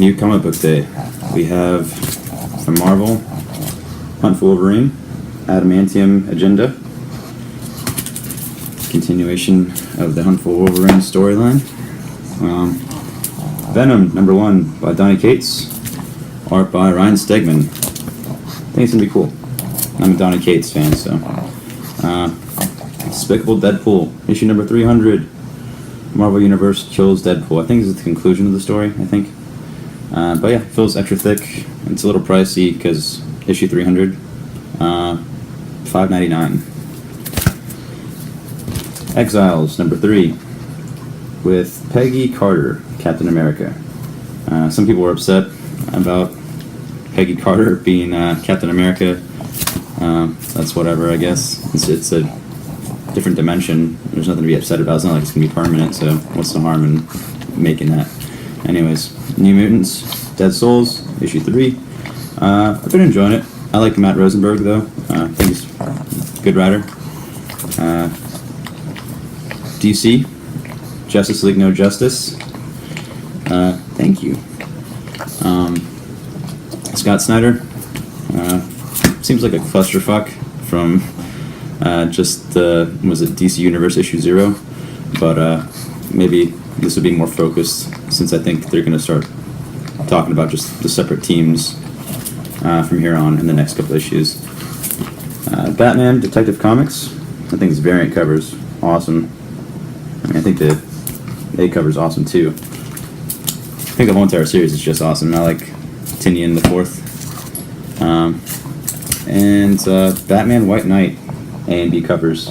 New comic book day. We have from Marvel, Hunt for Wolverine, Adamantium Agenda, continuation of the Hunt for Wolverine storyline. Venom #1 by Donny Cates, art by Ryan Stegman. I think it's gonna be cool. I'm a Donny Cates fan, so. Despicable Deadpool, issue number 300. Marvel Universe kills Deadpool. I think this is the conclusion of the story, I think. But yeah, it feels extra thick. It's a little pricey because issue 300, $5.99. Exiles #3 with Peggy Carter, Captain America. Some people were upset about Peggy Carter being Captain America. That's whatever, I guess. It's a different dimension. There's nothing to be upset about. It's not like it's going to be permanent, so what's the harm in making that? Anyways, New Mutants, Dead Souls, issue 3. I've been enjoying it. I like Matt Rosenberg, though. I think he's a good writer. DC, Justice League No Justice. Thank you. Scott Snyder. Seems like a clusterfuck from just was it DC Universe issue 0, but maybe this would be more focused since I think they're going to start talking about just the separate teams from here on in the next couple issues. Batman Detective Comics. I think this variant cover's awesome. I mean, I think the A cover's awesome too. I think the whole entire series is just awesome. I like Tinian the Fourth. And Batman White Knight A and B covers.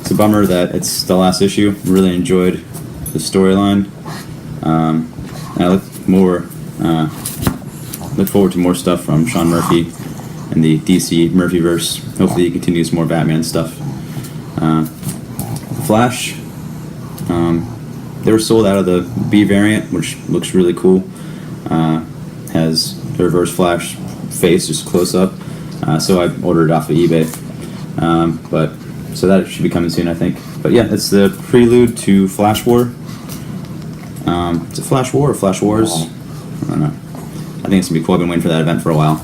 It's a bummer that it's the last issue. Really enjoyed the storyline. I look forward to more stuff from Sean Murphy and the DC Murphyverse. Hopefully he continues more Batman stuff. Flash. They were sold out of the B variant, which looks really cool. Has the Reverse Flash face just close up. So I ordered it off of eBay. So that should be coming soon, I think. But yeah, it's the prelude to Flash War. Is it Flash War or Flash Wars? I don't know. I think it's gonna be cool. I've been waiting for that event for a while.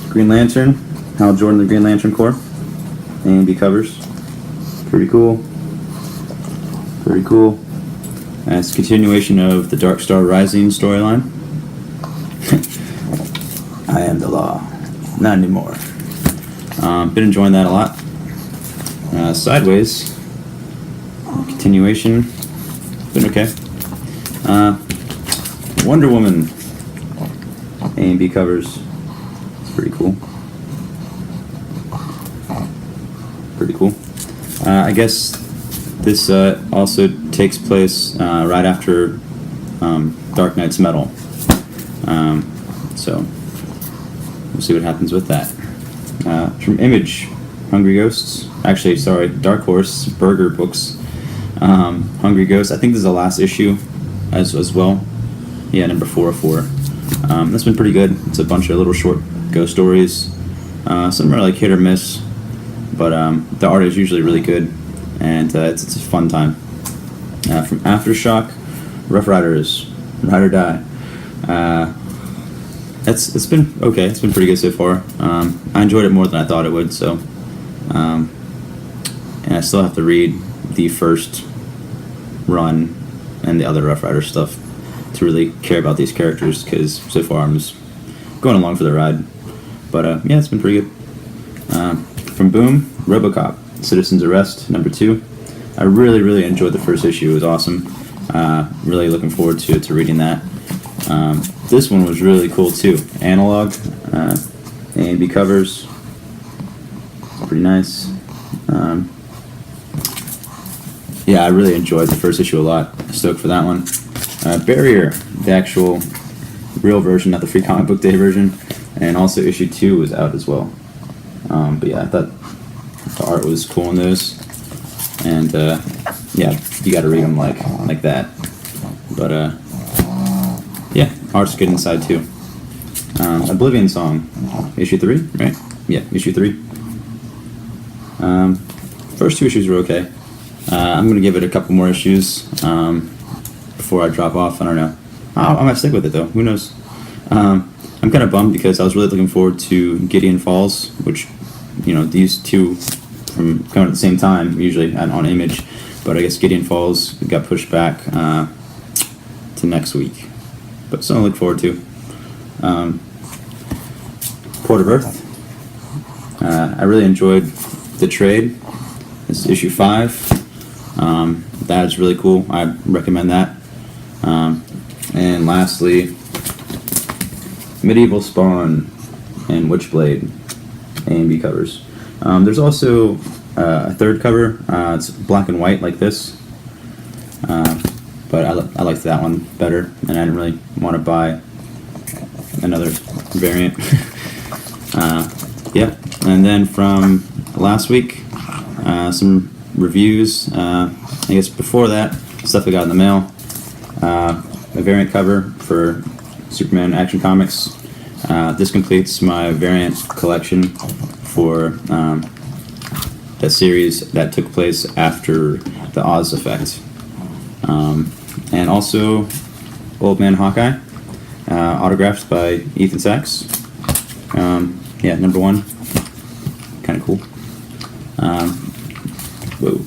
Green Lantern, Hal Jordan, the Green Lantern Corps. A and B covers. Pretty cool. Pretty cool. And it's a continuation of the Dark Star Rising storyline. I am the law. Not anymore. Been enjoying that a lot. Sideways. Continuation. Been okay. Wonder Woman. A and B covers. It's pretty cool. Pretty cool. I guess this also takes place right after Dark Knight's Metal. So we'll see what happens with that. From Image, Hungry Ghosts. Actually, sorry, Dark Horse, Burger Books. Hungry Ghosts. I think this is the last issue as well. Yeah, number 404. That's been pretty good. It's a bunch of little short ghost stories. Some are like hit or miss, but the art is usually really good, and it's a fun time. From Aftershock, Rough Riders, Ride or Die. It's been okay. It's been pretty good so far. I enjoyed it more than I thought it would. So, and I still have to read the first run and the other Rough Rider stuff to really care about these characters, because so far I'm just going along for the ride. But yeah, it's been pretty good. From Boom, RoboCop, Citizen's Arrest #2. I really enjoyed the first issue. It was awesome. Really looking forward to reading that. This one was really cool too. Analog, A and B covers. Pretty nice. Yeah, I really enjoyed the first issue a lot. Stoked for that one. Barrier, the actual real version, not the Free Comic Book Day version, and also issue 2 was out as well. But yeah, I thought the art was cool in those, and yeah, you got to read them like that. But yeah, art's good inside too. Oblivion Song, issue 3, right? Yeah, issue 3. First 2 issues were okay. I'm gonna give it a couple more issues. before I drop off. I don't know. I might stick with it though. Who knows? I'm kind of bummed because I was really looking forward to Gideon Falls, which, these two from coming at the same time usually on Image, but I guess Gideon Falls got pushed back to next week. But something to look forward to. Port of Earth. I really enjoyed the trade. This is issue 5. That is really cool. I recommend that. And lastly, Medieval Spawn and Witchblade A and B covers. There's also a third cover. It's black and white like this. But I liked that one better, and I didn't really want to buy another variant. Yeah, and then from last week, some reviews. I guess before that, stuff I got in the mail. A variant cover for Superman Action Comics. This completes my variant collection for the series that took place after the Oz Effect. And also Old Man Hawkeye, autographed by Ethan Sachs. Yeah, number 1, kind of cool. Whoa.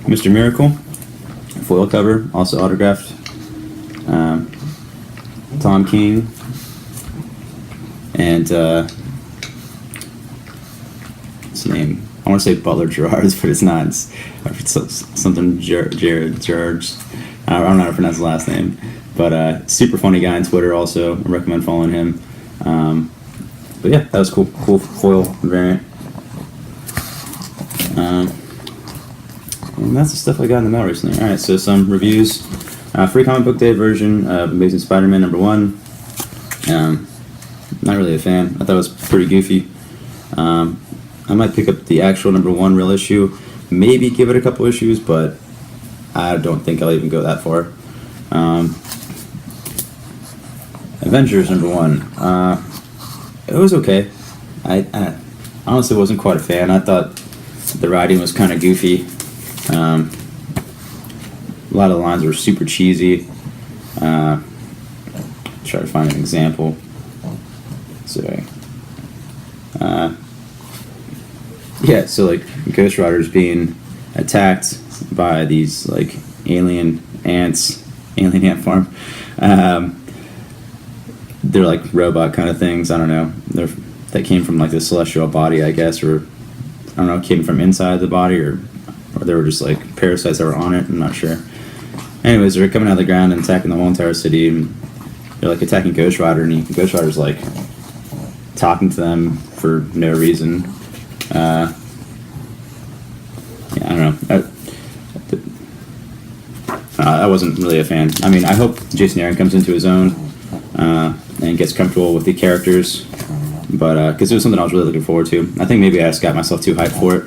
Mr. Miracle, foil cover, also autographed. Tom King, and what's his name? I want to say Butler Gerards, but it's not. It's something Gerards. I don't know how to pronounce his last name, but super funny guy on Twitter. Also, I recommend following him. But yeah, that was cool. Cool foil variant. And that's the stuff I got in the mail recently. All right, so some reviews. Free Comic Book Day version of Amazing Spider-Man number 1. Not really a fan. I thought it was pretty goofy. I might pick up the actual number 1 real issue. Maybe give it a couple issues, but I don't think I'll even go that far. Avengers number 1. It was okay. I honestly wasn't quite a fan. I thought the writing was kind of goofy. A lot of the lines were super cheesy. Try to find an example. Sorry. Yeah, so like Ghost Rider's being attacked by these like alien ants, alien ant farm. They're like robot kind of things. I don't know. They came from like the celestial body, I guess, or I don't know, came from inside the body, or they were just like parasites that were on it. I'm not sure. Anyways, they're coming out of the ground and attacking the whole entire city, and they're like attacking Ghost Rider, and Ghost Rider's like talking to them for no reason. Yeah, I don't know. I wasn't really a fan. I mean, I hope Jason Aaron comes into his own and gets comfortable with the characters, but because it was something I was really looking forward to. I think maybe I just got myself too hyped for it.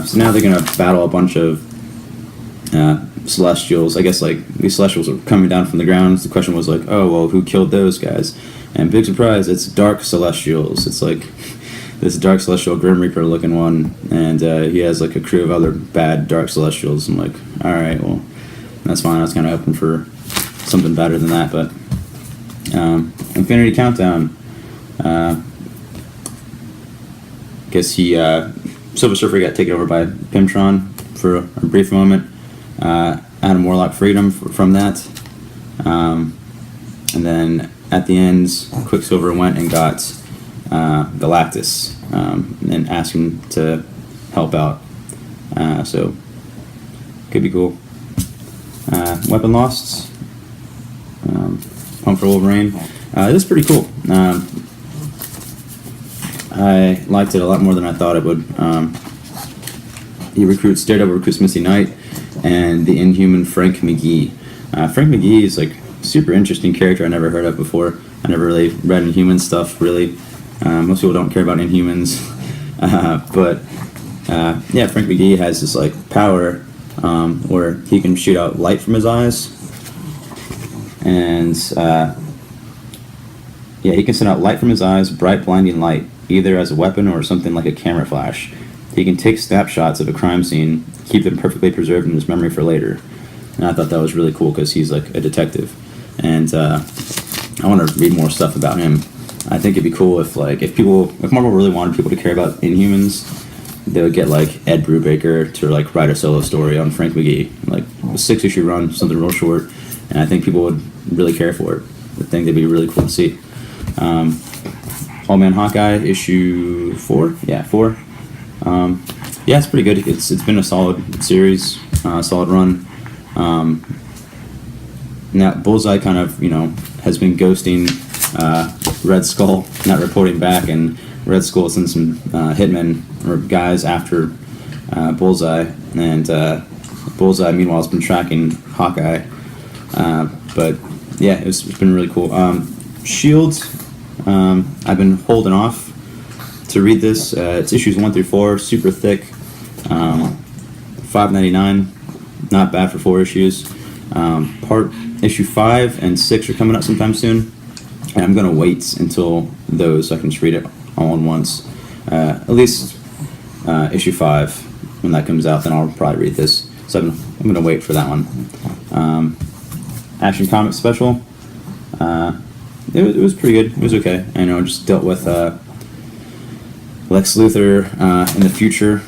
So now they're gonna battle a bunch of Celestials. I guess like these Celestials are coming down from the ground. The question was like, oh well, who killed those guys? And big surprise, it's Dark Celestials. It's like this Dark Celestial Grim Reaper looking one, and he has like a crew of other bad Dark Celestials. I'm like, all right, well, that's fine. I was kind of hoping for something better than that, but Infinity Countdown. Guess Silver Surfer got taken over by Pimtron for a brief moment. Adam Warlock freed him from that, and then at the end, Quicksilver went and got Galactus and asked him to help out. So could be cool. Weapon Lost. Pump for Wolverine. It was pretty cool. I liked it a lot more than I thought it would. Daredevil recruits Misty Knight and the Inhuman Frank McGee. Frank McGee is like super interesting character I never heard of before. I never really read Inhuman stuff really. Most people don't care about Inhumans, but yeah, Frank McGee has this like power where he can shoot out light from his eyes, and yeah, he can send out light from his eyes, bright blinding light, either as a weapon or something like a camera flash. He can take snapshots of a crime scene, keep them perfectly preserved in his memory for later. and I thought that was really cool because he's like a detective, and I want to read more stuff about him. I think it'd be cool if Marvel really wanted people to care about Inhumans, they would get like Ed Brubaker to like write a solo story on Frank McGee, like a 6-issue run, something real short, and I think people would really care for it. I think that'd be really cool to see. All Man Hawkeye issue 4, yeah, 4. Yeah, it's pretty good. It's been a solid series, solid run. Now Bullseye kind of has been ghosting Red Skull, not reporting back, and Red Skull sent some hitmen or guys after Bullseye, and Bullseye meanwhile has been tracking Hawkeye. But yeah, it's been really cool. Shield, I've been holding off to read this. It's issues 1 through 4, super thick, $5.99, not bad for 4 issues. Issue 5 and 6 are coming out sometime soon, and I'm gonna wait until those so I can just read it all in once. At least issue 5 when that comes out, then I'll probably read this. So I'm gonna wait for that one. Action Comics special. It was pretty good. It was okay. I know, just dealt with Lex Luthor in the future.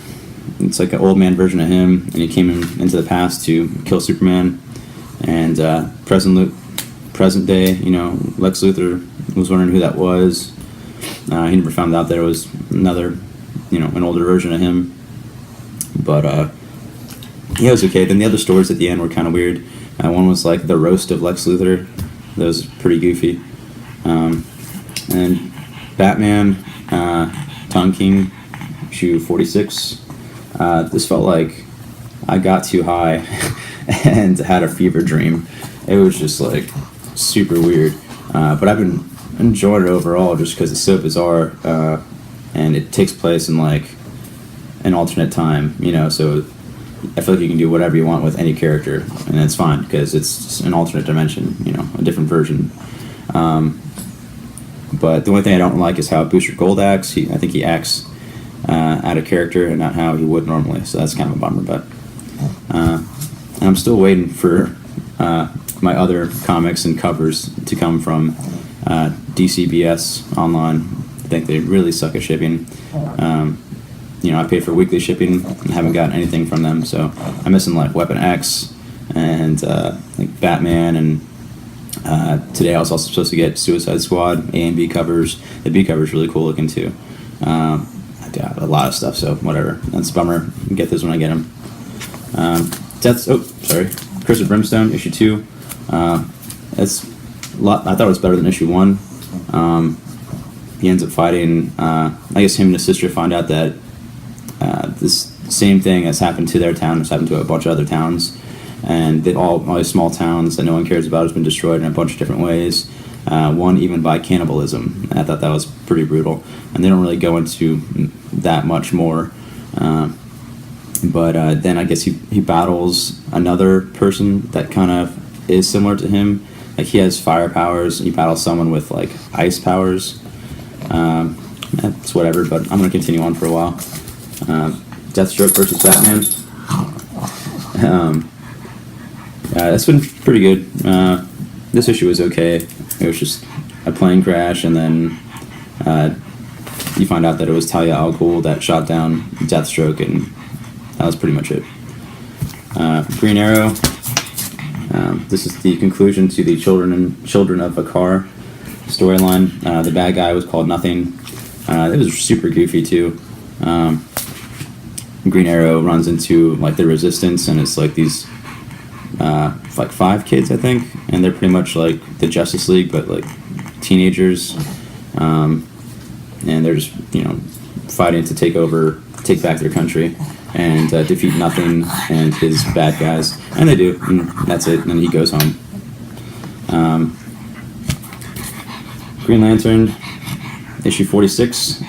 It's like an old man version of him, and he came into the past to kill Superman. And present day, Lex Luthor was wondering who that was. He never found out there was another, an older version of him. But yeah, it was okay. Then the other stories at the end were kind of weird. One was like the roast of Lex Luthor. That was pretty goofy. And Batman, Tom King, issue 46. This felt like I got too high and had a fever dream. It was just like super weird. But I've been enjoying it overall just because it's so bizarre, and it takes place in like an alternate time, so I feel like you can do whatever you want with any character, and it's fine because it's just an alternate dimension, a different version. But the only thing I don't like is how Booster Gold acts. I think he acts out of character and not how he would normally, so that's kind of a bummer. But I'm still waiting for my other comics and covers to come from DCBS online. I think they really suck at shipping. I pay for weekly shipping and haven't gotten anything from them, so I'm missing like Weapon X and like Batman, and today I was also supposed to get Suicide Squad A and B covers. The B cover is really cool looking too. I got a lot of stuff, so whatever. That's a bummer. Get those when I get them. Curse of Brimstone, issue 2. It's a lot. I thought it was better than issue 1. He ends up fighting. I guess him and his sister find out that this same thing has happened to their town has happened to a bunch of other towns, and all these small towns that no one cares about has been destroyed in a bunch of different ways. One even by cannibalism. And I thought that was pretty brutal, and they don't really go into that much more. But then I guess he battles another person that kind of is similar to him. Like he has fire powers. He battles someone with like ice powers. That's whatever, but I'm going to continue on for a while. Deathstroke versus Batman. That's been pretty good. This issue was okay. It was just a plane crash, and then you find out that it was Talia al Ghul that shot down Deathstroke, and that was pretty much it. Green Arrow. This is the conclusion to the Children of Vakar storyline. The bad guy was called Nothing. It was super goofy too. Green Arrow runs into like the Resistance, and it's like these like 5 kids, I think, and they're pretty much like the Justice League, but like teenagers, and they're just fighting to take back their country and defeat Nothing and his bad guys, and they do, and that's it. And then he goes home. Green Lantern, issue 46.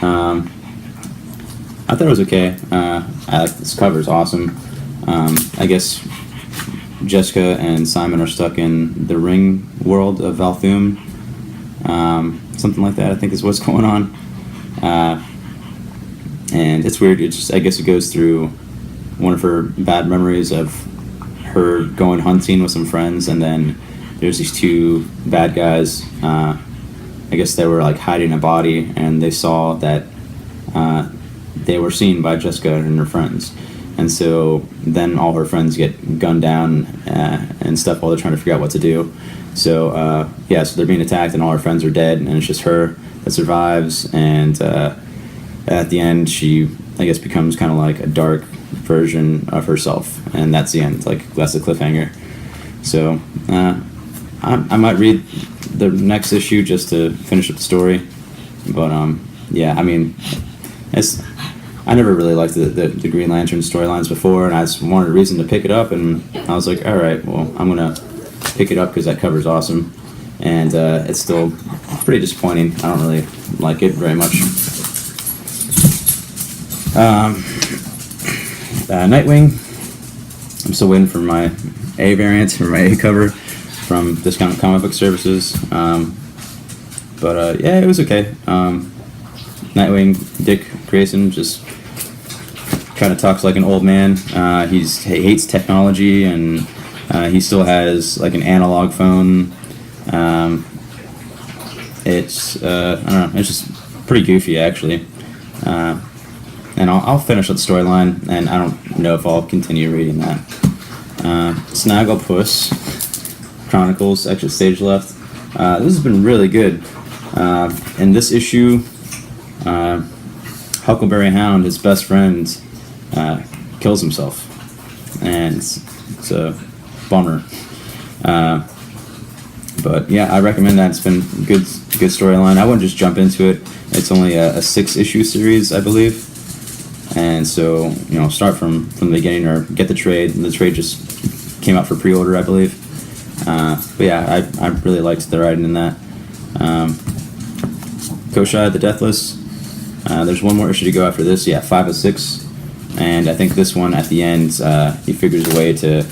I thought it was okay. I like this cover; it's awesome. I guess Jessica and Simon are stuck in the ring world of Valthum. Something like that, I think, is what's going on. And it's weird. I guess it goes through one of her bad memories of her going hunting with some friends, and then there's these two bad guys. I guess they were like hiding a body, and they saw that they were seen by Jessica and her friends. And so then all her friends get gunned down and stuff while they're trying to figure out what to do. So yeah, so they're being attacked and all her friends are dead, and it's just her that survives. And at the end, she, I guess, becomes kind of like a dark version of herself, and that's the end. Like, that's the cliffhanger. So I might read the next issue just to finish up the story. But yeah, I mean, I never really liked the Green Lantern storylines before, and I just wanted a reason to pick it up, and I was like, all right, well, I'm gonna pick it up because that cover's awesome. And it's still pretty disappointing. I don't really like it very much. Nightwing, I'm still waiting for my A variant, for my A cover from Discount Comic Book Services. But yeah, it was okay. Nightwing, Dick Grayson, just kind of talks like an old man. He hates technology, and he still has like an analog phone. It's I don't know. It's just pretty goofy, actually. And I'll finish up the storyline, and I don't know if I'll continue reading that. Snagglepuss Chronicles, extra stage left. This has been really good. In this issue, Huckleberry Hound, his best friend, kills himself, and it's a bummer. But yeah, I recommend that. It's been good storyline. I wouldn't just jump into it. It's only a 6-issue series, I believe, and so start from the beginning or get the trade. The trade just came out for pre-order, I believe. But yeah, I really liked the writing in that. Koshai the Deathless. There's one more issue to go after this. Yeah, 5 of 6. And I think this one at the end, he figures a way to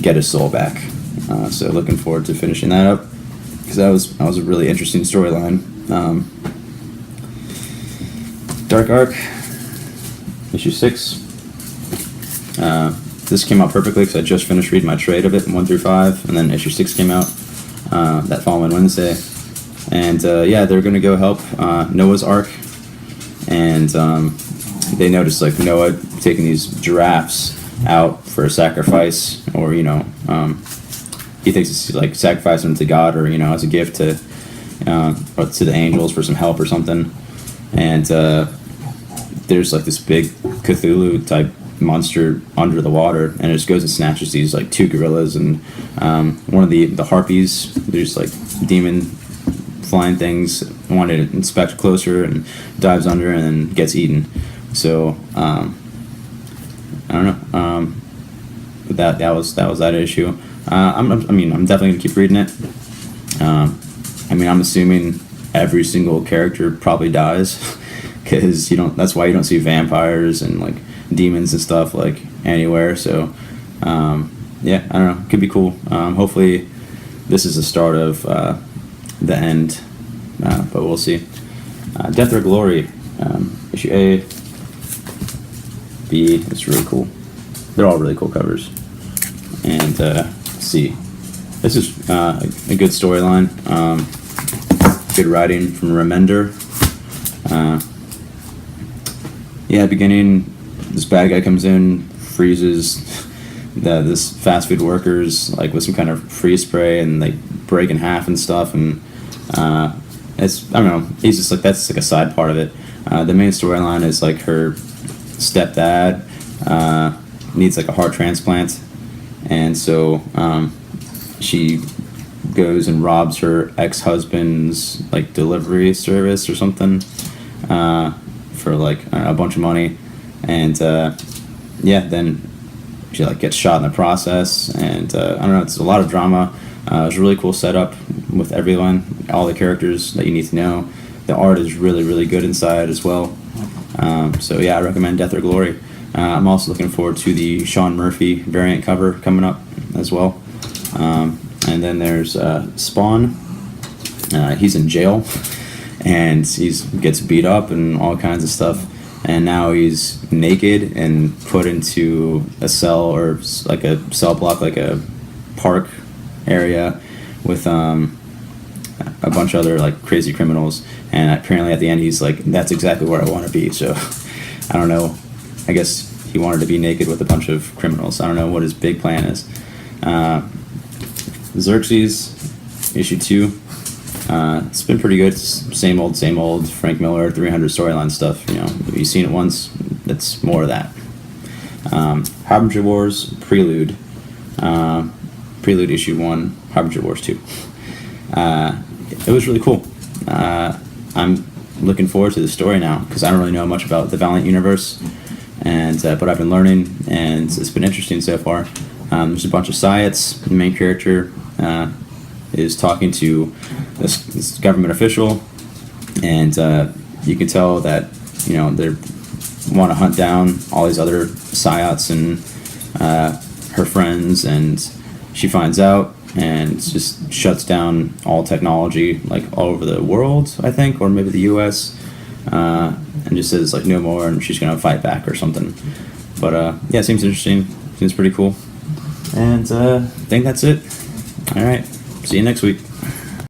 get his soul back. So looking forward to finishing that up, because that was a really interesting storyline. Dark Arc, issue 6. This came out perfectly because I just finished reading my trade of it, 1 through 5, and then issue 6 came out that following Wednesday. And yeah, they're going to go help Noah's Ark, and they noticed like Noah taking these giraffes out for a sacrifice, or he thinks it's like sacrificing them to God, or as a gift to the angels for some help or something. And there's like this big Cthulhu type monster under the water, and it just goes and snatches these like 2 gorillas and one of the harpies. There's like demon flying things, wanted to inspect closer and dives under and then gets eaten. So I don't know. But that was that issue. I'm definitely gonna keep reading it. I'm assuming every single character probably dies, because that's why you don't see vampires and like demons and stuff like anywhere. So yeah, I don't know, could be cool. Hopefully this is the start of the end, but we'll see. Death or Glory, issue A, B. It's really cool. They're all really cool covers. And C. This is a good storyline. Good writing from Remender. Yeah, beginning, this bad guy comes in, freezes this fast food workers like with some kind of freeze spray, and they break in half and stuff. And it's, I don't know, he's just like, that's like a side part of it. The main storyline is like her stepdad needs like a heart transplant, and so she goes and robs her ex-husband's like delivery service or something for like a bunch of money, and yeah, then she like gets shot in the process, and I don't know, it's a lot of drama. It's a really cool setup with everyone, all the characters that you need to know. The art is really, really good inside as well. So yeah, I recommend Death or Glory. I'm also looking forward to the Sean Murphy variant cover coming up as well. And then there's Spawn. He's in jail, and he gets beat up and all kinds of stuff. and now he's naked and put into a cell, or like a cell block, like a park area with a bunch of other like crazy criminals. And apparently at the end he's like, that's exactly where I want to be. So I don't know, I guess he wanted to be naked with a bunch of criminals. I don't know what his big plan is. Xerxes issue 2, it's been pretty good. It's same old Frank Miller 300 storyline stuff. You know, if you've seen it once, it's more of that. Harbinger Wars Prelude, Prelude issue 1, Harbinger Wars 2. It was really cool. I'm looking forward to the story now, because I don't really know much about the Valiant universe, and but I've been learning, and it's been interesting so far. There's a bunch of Syots. The main character is talking to this government official, and you can tell that, you know, they want to hunt down all these other Syots and her friends, and she finds out and just shuts down all technology, like all over the world, I think, or maybe the U.S., and just says like no more, and she's gonna fight back or something. But yeah, it seems interesting. Seems pretty cool. And I think that's it. All right. See you next week.